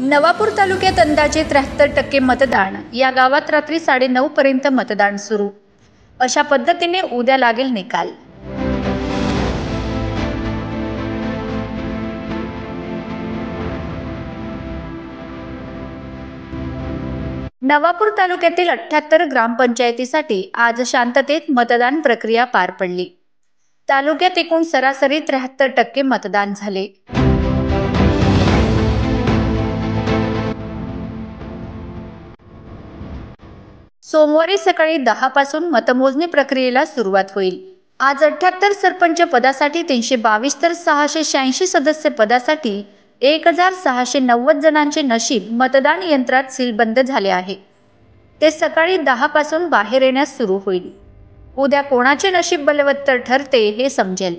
नवापूर तालुक्यात अंदाजे 73% मतदान। या गावात रात्री 9:30 पर्यंत मतदान सुरू। अशा पद्धतीने उद्या लागेल निकाल। नवापूर तालुक्यातील 78 ग्रामपंचायतीसाठी आज शांततेत मतदान प्रक्रिया पार पडली। तालुक्यात एकूण सरासरी 73% मतदान झाले। सोमवारी सकाळी 10 पासून मतमोजणी प्रक्रियेला सुरुवात होईल। आज 78 सरपंच पदासाठी 322 तर 686 सदस्य पदासाठी 1690 जणांचे नशीब मतदान यंत्रात सीलबंद झाले आहे। ते सकाळी 10 पासून बाहेर येण्यास सुरू होईल। उद्या कोणाचे नशीब बलवत्तर ठरते हे समजेल।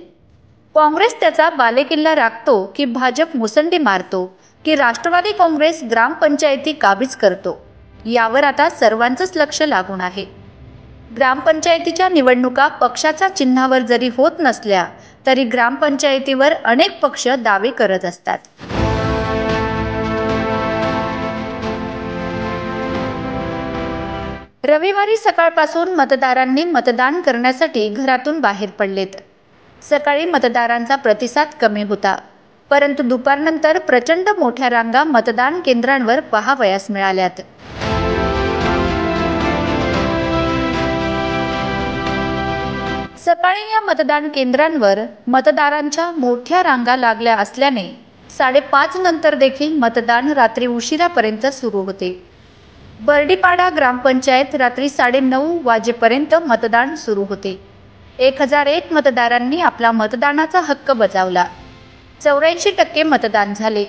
काँग्रेस त्याचा बालेकिल्ला राखतो की भाजप मुसंडी मारतो की राष्ट्रवादी काँग्रेस ग्रामपंचायती काबीज करतो, यावर आता सर्वांचंच लक्ष लागून आहे। ग्रामपंचायतीच्या निवडणुका पक्षाच्या चिन्हावर जरी होत नसल्या तरी ग्रामपंचायतीवर अनेक पक्ष दावे करत असतात। रविवारी सकाळपासून मतदारांनी मतदान करण्यासाठी घरातून बाहेर पडलेत। सकाळी मतदारांचा प्रतिसाद कमी होता, परंतु दुपारनंतर प्रचंड मोठ्या रांगा मतदान केंद्रांवर पाहावयास मिळाल्यात। सकाळी या मतदान केंद्रांवर मतदारांच्या मोठ्या रांगा लागल्या असल्याने 5:30 नंतर देखील मतदान रात्री उशिरापर्यंत सुरू होते। बर्डीपाडा ग्रामपंचायत रात्री 9:30 वाजेपर्यंत मतदान सुरू होते। 1001 मतदारांनी आपला मतदानाचा हक्क बजावला। 84% मतदान झाले।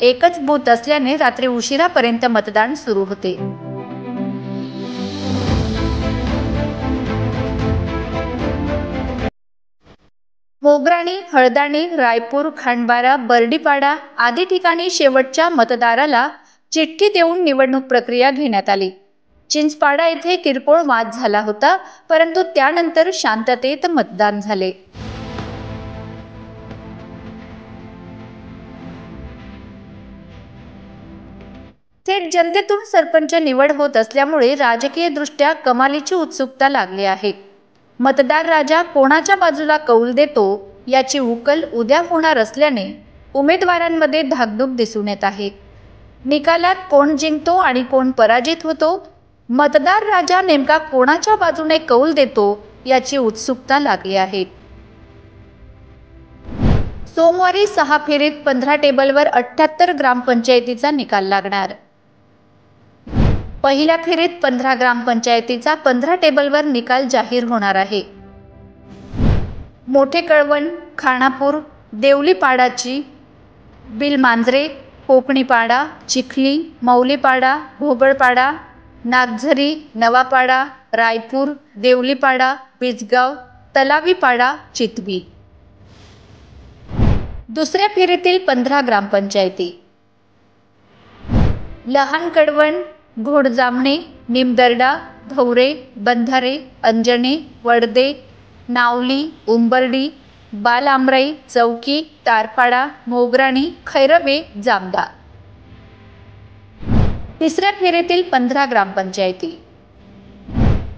एकच बूथ असल्याने रात्री उशिरापर्यंत मतदान सुरू होते। मोगराणी, हळदाणी, रायपूर, खांडबारा, बर्डीपाडा आदी ठिकाणी शेवटच्या मतदाराला चिठ्ठी देऊन निवडणूक प्रक्रिया घेण्यात आली। चिंचपाडा येथे किरकोळ वाद झाला होता, परंतु त्यानंतर शांततेत मतदान झाले। थेट जनतेतून सरपंच निवड होत असल्यामुळे राजकीयदृष्ट्या कमालीची उत्सुकता लागली आहे। मतदार राजा कोणाच्या बाजूला कौल देतो याची उकल उद्या होणार असल्याने उमेदवारांमध्ये धाकधूक दिसून येत आहे। निकालात कोण जिंकतो आणि कोण पराजित होतो, मतदार राजा नेमका कोणाच्या बाजूने कौल देतो याची उत्सुकता लागली आहे। सोमवारी 6 फेरीत 15 टेबलवर 78 ग्रामपंचायतीचा निकाल लागणार। पहिल्या फेरीत 15 ग्रामपंचायतीचा 15 टेबलवर निकाल जाहीर होणार आहे। मोठे कळवण, खानापूर, देवलीपाडाची, बिलमांजरे, कोकणीपाडा, चिखली, मौलीपाडा, भोगळपाडा, नागझरी, नवापाडा, रायपूर, देवलीपाडा, बिजगाव, तलावीपाडा, चितबी। दुसऱ्या फेरीतील 15 ग्रामपंचायती: लहान कळवण, घोडजामणे, निमदर्डा, धौरे, बंधारे, अंजणे, वडदे, नावली, उंबर्डी, बालआमराई, चौकी, तारपाडा, मोगराणी, खैरवे, जामदा। तिसऱ्या फेरीतील 15 ग्रामपंचायती: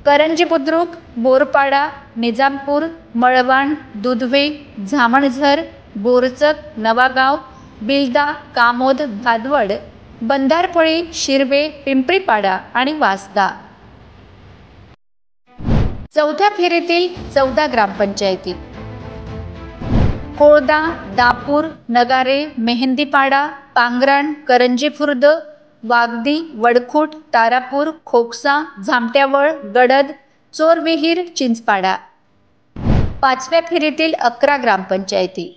करंजी बुद्रुक, बोरपाडा, निजामपूर, मळवाण, दुधवे, झामणझर, बोरचक, नवागाव, बिलदा, कामोद, भादवड, बंधारपळी, शिरवे, पिंपरीपाडा आणि वासदा। चौथ्या फेरीतील 14 ग्रामपंचायती: कोळदा, दापूर, नगारे, मेहंदीपाडा, पांगराण, करंजी खुर्द, वागदी, वडखुट, तारापूर, खोकसा, झामट्यावळ, गडद, चोरविहीर, चिंचपाडा। पाचव्या फेरीतील 11 ग्रामपंचायती: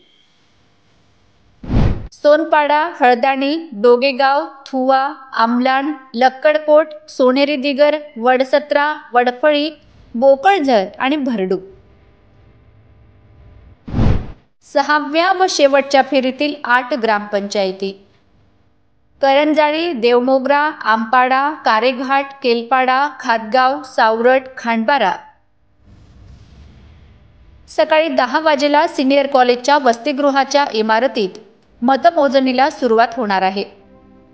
सोनपाडा, हळदाणी, दोगेगाव, थुवा, आमलाण, लक्कडकोट, सोनेरी दिगर, वडसत्रा, वडफळी, बोकळझर आणि भरडू। सहाव्या व शेवटच्या फेरीतील 8 ग्रामपंचायती: करंजाळी, देवमोगरा, आंपाडा, कारेघाट, केलपाडा, खातगाव, सावरट, खांडबारा। सकाळी 10 वाजेला सिनियर कॉलेजच्या वसतिगृहाच्या इमारतीत मतमोजणीला सुरुवात होणार आहे।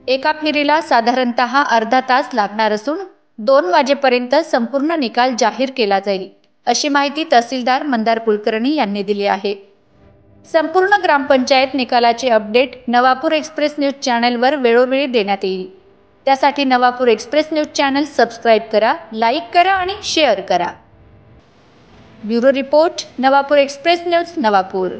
एका फेरीला साधारणतः अर्धा तास लागणार असून 2 वाजेपर्यंत संपूर्ण निकाल जाहीर केला जाईल, अशी माहिती तहसीलदार मंदार कुलकर्णी यांनी दिली आहे. संपूर्ण ग्रामपंचायत निकालाचे अपडेट नवापूर एक्सप्रेस न्यूज चॅनलवर वेळोवेळी देण्यात येईल. त्यासाठी Navapur express news channel subscribe करा, लाईक करा आणि शेअर करा. Bureau report, Navapur express news, Navapur.